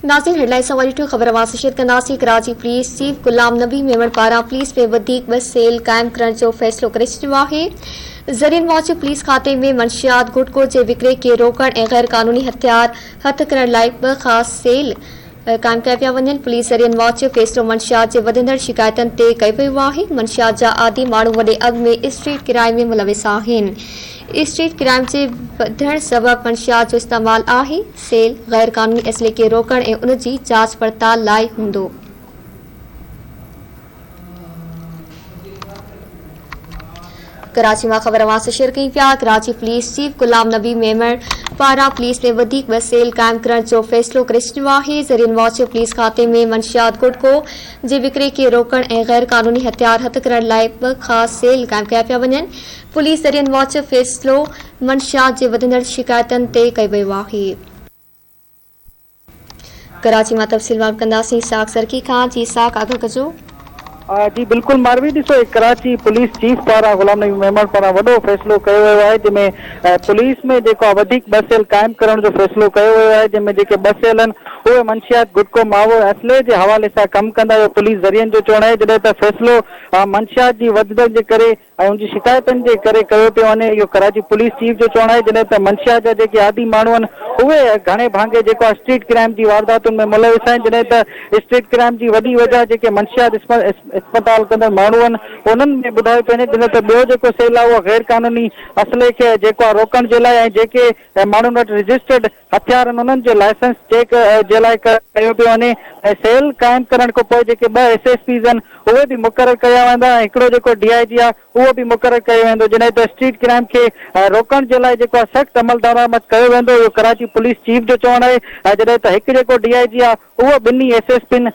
नाज़रीन हेडलाइंस वरी ख़बर वासिशियत कंदासीं। कराची पुलिस चीफ गुलाम नबी मेमण पारां पुलिस में वधीक बस सेल कायम करण जो फैसलो करे छॾियो आहे। ज़रियनि मूजिब पुलिस खाते में मंशियात गुटको जे विकिरे खे रोकण ऐं गैर कानूनी हथियार हथ करण लाइ 2 ख़ासि सेल कायम कया पिया वञनि। पुलिस ज़रियनि मूजिब फैसलो मंशियात जे वधंदड़ शिकायतुनि ते कयो वियो आहे। मंशियात जा आदि माण्हू वॾे अघ में स्ट्रीट किराए में मुलविस आहिनि। स्ट्रीट क्राइम जे वधण सबब मंशियात जो इस्तेमाल आहे। सेल गैर कानूनी असले खे रोकण ऐं उन जी जांच पड़ताल लाइ हूंदो। कराची में ख़बर वास शेयर कई पिया। कराची पुलिस चीफ गुलाम नबी मेमण पारां पुलिस में वधीक बस सेल कायम करण जो फैसलो करे छॾियो आहे। ज़रियनि मूजिब पुलिस खाते में मंशियात गुटको जे विकिरे खे रोकण ऐं गैर कानूनी हथियार हथ करण लाइ 2 ख़ासि सेल कायम कया पिया वञनि। पुलिस ज़रियनि मूजिब फैसलो मंशियात जे वधंदड़ शिकायतुनि ते कयो वियो आहे। कराची में तफ़सील वार कंदासीं साग सरकी खां। जी साग आगाह कजो। जी बिल्कुल मारवी ॾिसो कराची पुलिस चीफ पारां गुलाम नबी मेमण पारां वॾो फैसलो कयो वियो आहे जंहिंमें पुलिस में जेको वधीक बस सेल कायम करण जो फैसलो कयो वियो आहे जंहिंमें जेके बस सेल आहिनि उहे मंशियात गुटको मावो असले जे हवाले सां कमु कंदा। पुलिस ज़रियनि जो चवणु आहे जॾहिं त फैसलो मंशियात जी वधंदड़ जे करे ऐं उनजी शिकायतुनि जे करे कयो पियो वञे। इहो कराची पुलिस चीफ जो चवणु आहे जॾहिं त मंशियात जा जेके आदि माण्हू आहिनि उहे घणे भाङे जेको स्ट्रीट क्राइम जी वारदातुनि में मुलविस आहिनि। जॾहिं त स्ट्रीट क्राइम जी वॾी वजह जेके मंशियात अस्पताल कंदड़ माण्हू आहिनि उन्हनि में ॿुधायो पियो वञे। जॾहिं त ॿियो जेको सेल आहे उहो गैर कानूनी असले खे जेको आहे रोकण जे लाइ ऐं जेके माण्हुनि वटि रजिस्टर्ड हथियार आहिनि उन्हनि जो लाइसेंस चेक जे लाइ कयो पियो वञे। ऐं सेल कायम करण खां पोइ जेके 2 SSPs आहिनि उहे बि मुक़ररु कया वेंदा ऐं हिकिड़ो जेको DIG आहे उहो बि मुक़ररु कयो वेंदो। जॾहिं त स्ट्रीट क्राइम खे रोकण जे लाइ जेको आहे सख़्तु अमल दरामद कयो वेंदो। इहो कराची पुलिस चीफ जो चवणु आहे। जॾहिं त हिकु जेको DIG आहे उहो 2 SSPs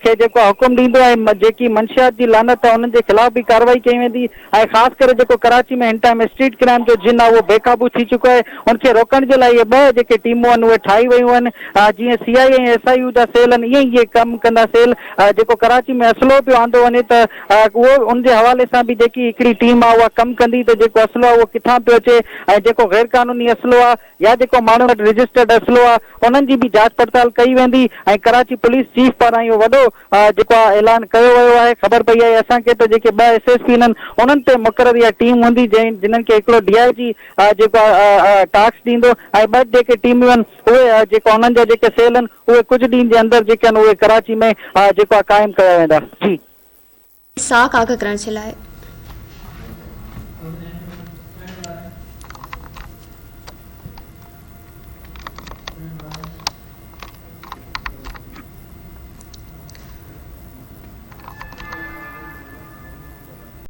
खे जेको हुकुम ॾींदो ऐं जेकी मंशियात जी लानत आहे उन्हनि जे ख़िलाफ़ भी कार्रवाई कई वेंदी। ऐं ख़ासि करे जेको कराची में हिन टाइम स्ट्रीट क्राइम जो जिन आहे उहो बेकाबू थी चुको आहे। उनखे रोकण जे लाइ इहे 2 जेके टीमूं आहिनि उहे ठाही वयूं आहिनि। जीअं CI ऐं SIU जा सेल आहिनि ईअं ई इहे कमु कंदा सेल जेको कराची में असलो पियो आंदो वञे त उहो उनजे हवाले सां बि जेकी हिकिड़ी टीम आहे उहा कमु कंदी त जेको असलो आहे उहो किथां पियो अचे ऐं जेको गैर कानूनी असलो आहे या जेको माण्हू वटि रजिस्टर्ड असलो आहे उन्हनि जी बि जांच पड़ताल कई वेंदी। ऐं कराची पुलिस चीफ पारां इहो वॾो जेको आहे ऐलान कयो वियो आहे। ख़बर पई आहे असांखे त जेके 2 SSP आहिनि उन्हनि ते मुक़ररु इहा टीम हूंदी जिन्हनि खे हिकिड़ो DIG जेको टास्क ॾींदो ऐं 2 जेके टीमियूं आहिनि उहे जेको उन्हनि जा जेके सेल आहिनि उहे कुझु ॾींहं जे अंदरि जेके आहिनि उहे कराची में जेको आहे क़ाइमु कया वेंदा। जी साग आगाह करण जे लाइ